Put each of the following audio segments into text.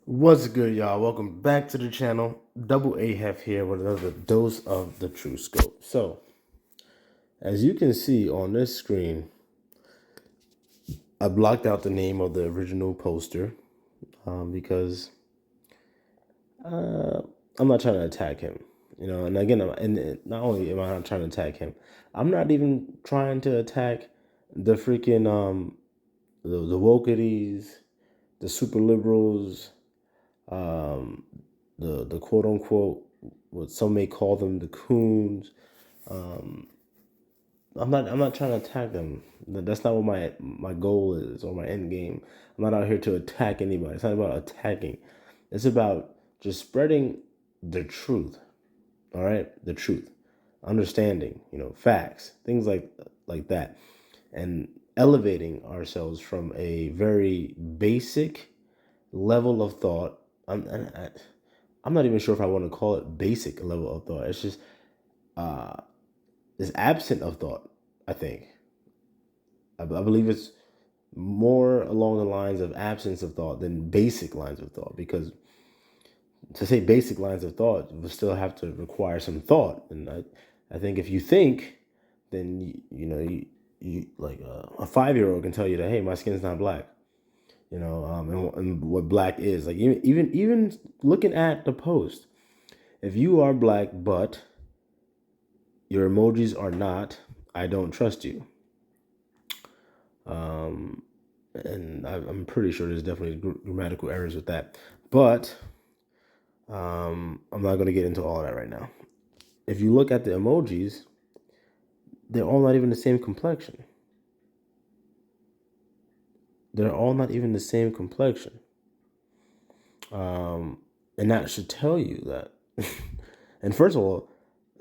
What's good, y'all? Welcome back to the channel. Double A Hef here with another dose of the True Scope. So, as you can see on this screen, I blocked out the name of the original poster because I'm not trying to attack him. And again, and not only am I not trying to attack him, I'm not even trying to attack the freaking the wokeities, the super liberals, um, the quote unquote what some may call them the coons. Um, I'm not trying to attack them. That's not what my goal is or my end game. I'm not out here to attack anybody. It's not about attacking. It's about just spreading the truth. All right, the truth, understanding, facts, things like that, and elevating ourselves from a very basic level of thought. I'm not even sure if I want to call it basic level of thought. It's just it's absent of thought. I think I believe it's more along the lines of absence of thought than basic lines of thought, because to say basic lines of thought will still have to require some thought. And I think if you think, then you like a 5-year-old can tell you that, hey, my skin's not black. And what black is. Like even looking at the post, if you are black but your emojis are not, I don't trust you. And I'm pretty sure there's definitely grammatical errors with that, but I'm not going to get into all of that right now. If you look at the emojis, they're all not even the same complexion. They're all not even the same complexion. And that should tell you that. And first of all,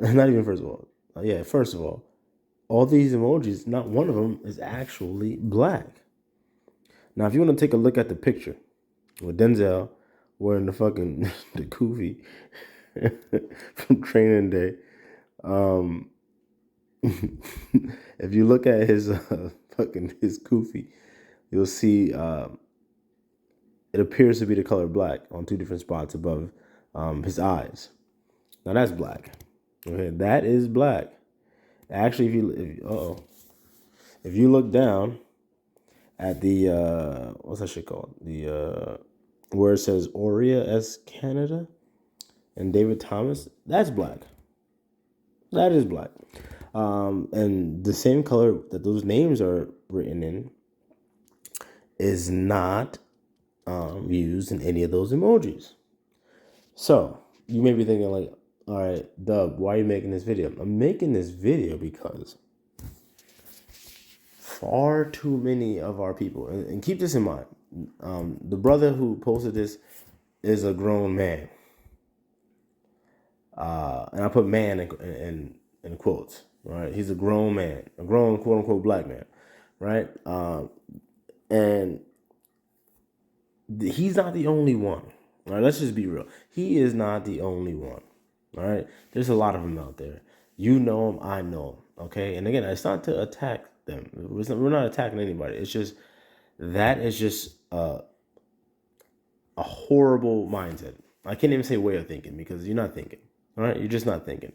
not even first of all, first of all these emojis, not one of them is actually black. Now, if you want to take a look at the picture with Denzel wearing the fucking the kufi from Training Day, if you look at his his kufi, you'll see it appears to be the color black on two different spots above his eyes. Now that's black. Okay, that is black. Actually, if you look down at the what's that shit called? The where it says Aurea S Canada and David Thomas, that's black. That is black. And the same color that those names are written in is not used in any of those emojis. So you may be thinking like, all right, Dub, why are you making this video? I'm making this video because far too many of our people, and keep this in mind, the brother who posted this is a grown man. And I put man in quotes, right? He's a grown man, a grown quote unquote black man, right? And he's not the only one. All right, let's just be real. He is not the only one. All right, there's a lot of them out there. You know them, I know them. Okay, and again, it's not to attack them. We're not attacking anybody. It's just that is just a horrible mindset. I can't even say way of thinking because you're not thinking. All right, you're just not thinking.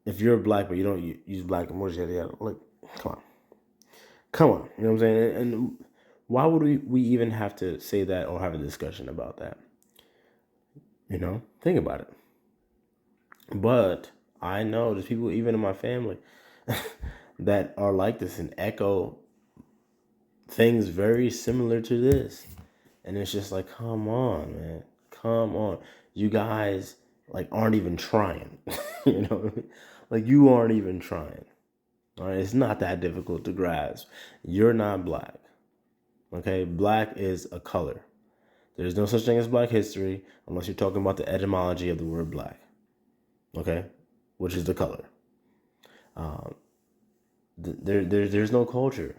If you're black but you don't use black emojis, like, come on, you know what I'm saying? And why would we even have to say that or have a discussion about that? Think about it. But I know there's people even in my family that are like this and echo things very similar to this. And it's just like, come on, man. Come on. You guys like aren't even trying. Like you aren't even trying. All right, it's not that difficult to grasp. You're not black. Okay, black is a color. There's no such thing as black history unless you're talking about the etymology of the word black. Okay, which is the color. There's no culture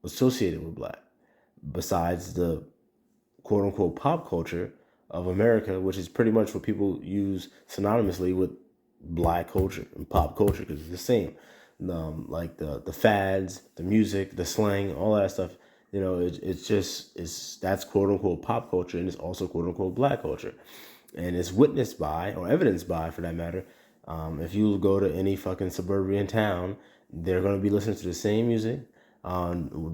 associated with black besides the quote unquote pop culture of America, which is pretty much what people use synonymously with black culture and pop culture because it's the same. Like the fads, the music, the slang, all that stuff It's that's quote unquote pop culture, and it's also quote unquote black culture, and it's witnessed by or evidenced by, for that matter. If you go to any fucking suburban town, they're gonna be listening to the same music,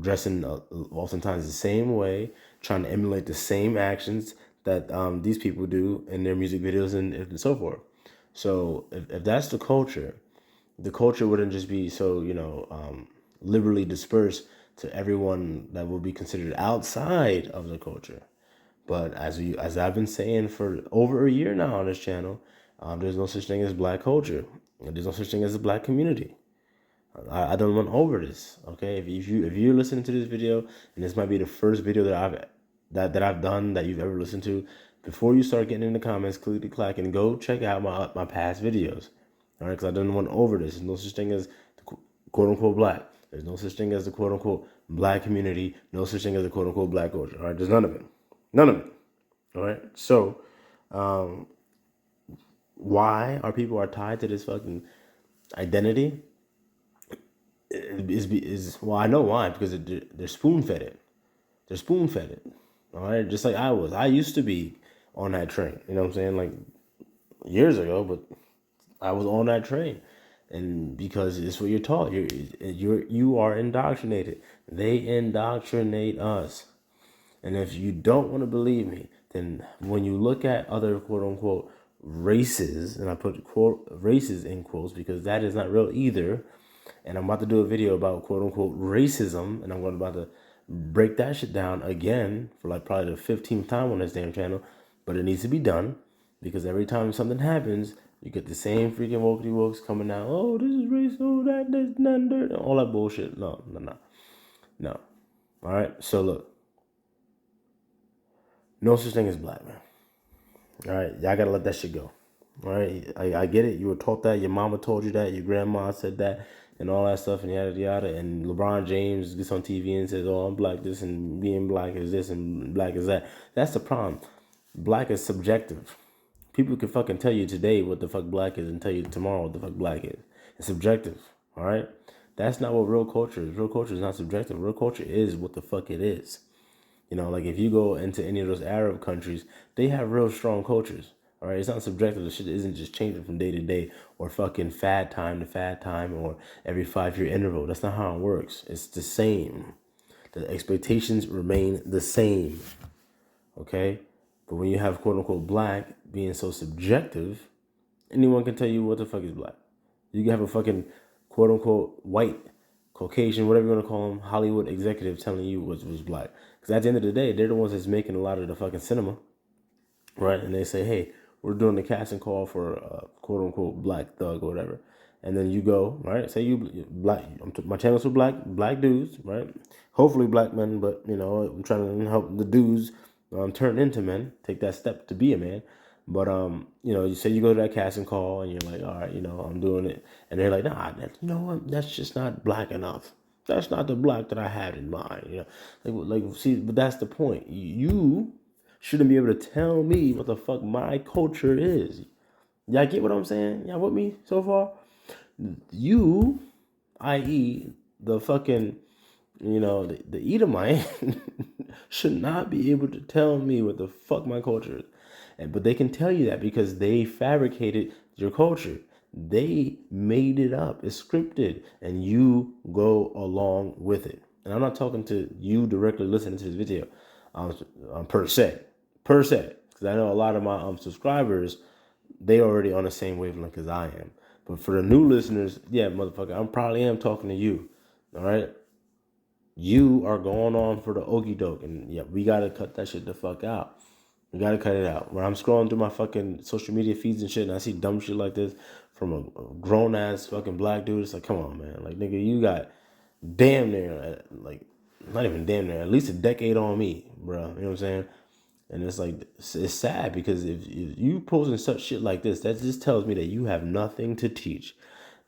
dressing oftentimes the same way, trying to emulate the same actions that these people do in their music videos and so forth. So if that's the culture wouldn't just be so liberally dispersed to everyone that will be considered outside of the culture. But as I've been saying for over a year now on this channel, there's no such thing as black culture. There's no such thing as a black community. I don't went over this. Okay, if you're listening to this video, and this might be the first video that I've done that you've ever listened to, before you start getting in the comments, clickety clack, and go check out my past videos. All right, because I didn't went over this. There's no such thing as the quote unquote black. There's no such thing as the quote unquote black community. No such thing as the quote unquote black culture. All right, there's none of it. None of it. All right. So, why are people tied to this fucking identity? Is well, I know why, because they're spoon fed it. They're spoon fed it. All right, just like I was. I used to be on that train. You know what I'm saying? Like years ago, but I was on that train, and because it's what you're taught. You are indoctrinated. They indoctrinate us. And if you don't want to believe me, then when you look at other quote unquote races, and I put quote races in quotes because that is not real either. And I'm about to do a video about quote unquote racism, and I'm about to break that shit down again for like probably the 15th time on this damn channel. But it needs to be done because every time something happens, you get the same freaking wokey wokes coming out. Oh, this is race. Oh, that's dirt. All that bullshit. No. All right. So look. No such thing as black, man. All right, y'all gotta let that shit go. All right, I get it. You were taught that. Your mama told you that. Your grandma said that, and all that stuff, and yada yada. And LeBron James gets on TV and says, "Oh, I'm black this, and being black is this, and black is that." That's the problem. Black is subjective. People can fucking tell you today what the fuck black is, and tell you tomorrow what the fuck black is. It's subjective. All right, that's not what real culture is. Real culture is not subjective. Real culture is what the fuck it is. Like if you go into any of those Arab countries, they have real strong cultures. All right, it's not subjective. The shit isn't just changing from day to day or fucking fad time to fad time or every 5 year interval. That's not how it works. It's the same. The expectations remain the same. Okay, but when you have quote unquote black being so subjective, anyone can tell you what the fuck is black. You can have a fucking quote unquote white, Caucasian, whatever you want to call them, Hollywood executive telling you was black. Because at the end of the day, they're the ones that's making a lot of the fucking cinema, right? And they say, hey, we're doing the casting call for quote unquote black thug or whatever. And then you go, right? Say you black. My channel's for black dudes, right? Hopefully black men, but I'm trying to help the dudes turn into men, take that step to be a man. But you say you go to that casting call and you're like, all right, I'm doing it, and they're like, nah, you know what? That's just not black enough. That's not the black that I had in mind. See, but that's the point. You shouldn't be able to tell me what the fuck my culture is. Y'all get what I'm saying? Y'all with me so far? You, i.e., the fucking, the Edomite, should not be able to tell me what the fuck my culture is. But they can tell you that because they fabricated your culture. They made it up. It's scripted, and you go along with it. And I'm not talking to you directly listening to this video, per se, because I know a lot of my subscribers, they already on the same wavelength as I am. But for the new listeners, yeah, motherfucker, I probably am talking to you. All right, you are going on for the okie doke, and yeah, we gotta cut that shit the fuck out. We gotta cut it out. When I'm scrolling through my fucking social media feeds and shit, and I see dumb shit like this from a grown ass fucking black dude, it's like, come on, man. Like, nigga, you got damn near, like, not even damn near, at least a decade on me, bro. You know what I'm saying? And it's like, it's sad because if you posting such shit like this, that just tells me that you have nothing to teach.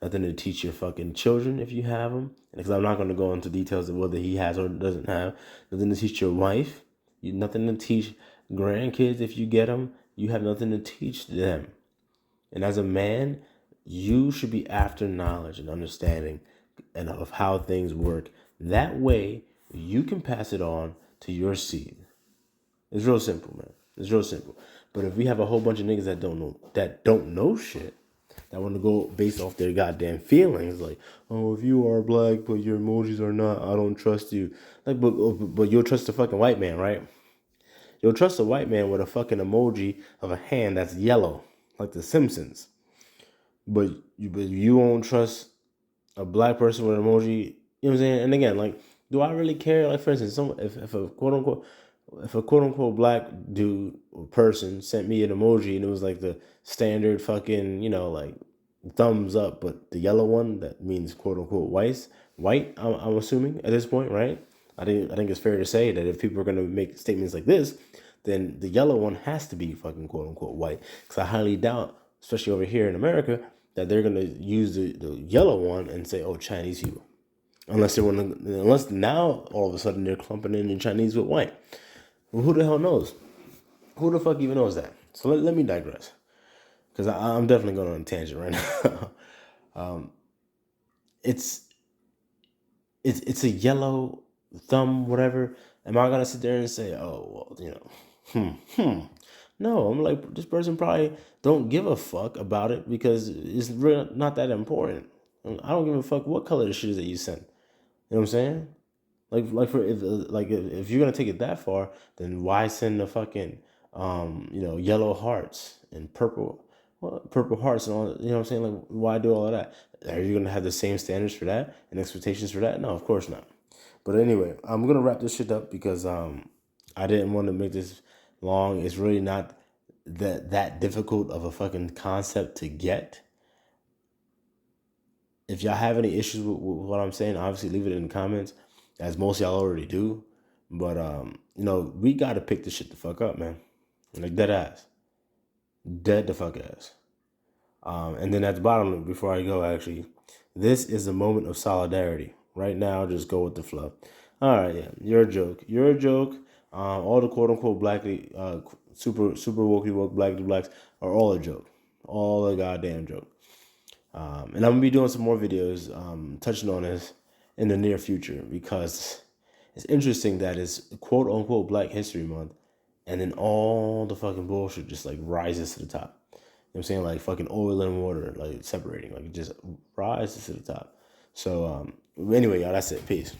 Nothing to teach your fucking children if you have them. Because I'm not going to go into details of whether he has or doesn't have. Nothing to teach your wife. Nothing to teach grandkids if you get them. You have nothing to teach them. And as a man, you should be after knowledge and understanding and of how things work. That way, you can pass it on to your seed. It's real simple, man. It's real simple. But if we have a whole bunch of niggas that don't know shit, that want to go based off their goddamn feelings, like, oh, if you are black but your emojis are not, I don't trust you. Like, but you'll trust a fucking white man, right? You'll trust a white man with a fucking emoji of a hand that's yellow, like The Simpsons. But you won't trust a black person with an emoji. You know what I'm saying? And again, like, do I really care? Like, for instance, if a quote unquote black dude or person sent me an emoji and it was like the standard fucking, like thumbs up, but the yellow one that means quote unquote white. I'm assuming at this point, right? I think it's fair to say that if people are gonna make statements like this, then the yellow one has to be fucking quote unquote white. Because I highly doubt, especially over here in America, that they're gonna use the yellow one and say, "Oh, Chinese people," unless now all of a sudden they're clumping in Chinese with white. Well, who the hell knows? Who the fuck even knows that? So let me digress, because I'm definitely going on a tangent right now. it's it's a yellow thumb, whatever. Am I gonna sit there and say, oh, well, No, I'm like, this person probably don't give a fuck about it because it's really not that important. I don't give a fuck what color the shit is that you send. You know what I'm saying? If you're gonna take it that far, then why send the fucking yellow hearts and purple hearts and all? You know what I'm saying? Like, why do all of that? Are you gonna have the same standards for that and expectations for that? No, of course not. But anyway, I'm gonna wrap this shit up because I didn't want to make this long. It's really not that difficult of a fucking concept to get. If y'all have any issues with what I'm saying, obviously leave it in the comments, as most y'all already do. But we gotta pick this shit the fuck up, man. Like, dead ass, dead the fuck ass. And then at the bottom, before I go, actually, this is a moment of solidarity. Right now, just go with the flow. All right, yeah, you're a joke. You're a joke. All the quote unquote blackly, super woke black blacks are all a joke. All a goddamn joke. And I'm gonna be doing some more videos touching on this in the near future, because it's interesting that it's quote unquote Black History Month, and then all the fucking bullshit just like rises to the top. You know what I'm saying? Like fucking oil and water, like separating, like it just rises to the top. So anyway, y'all, that's it. Peace.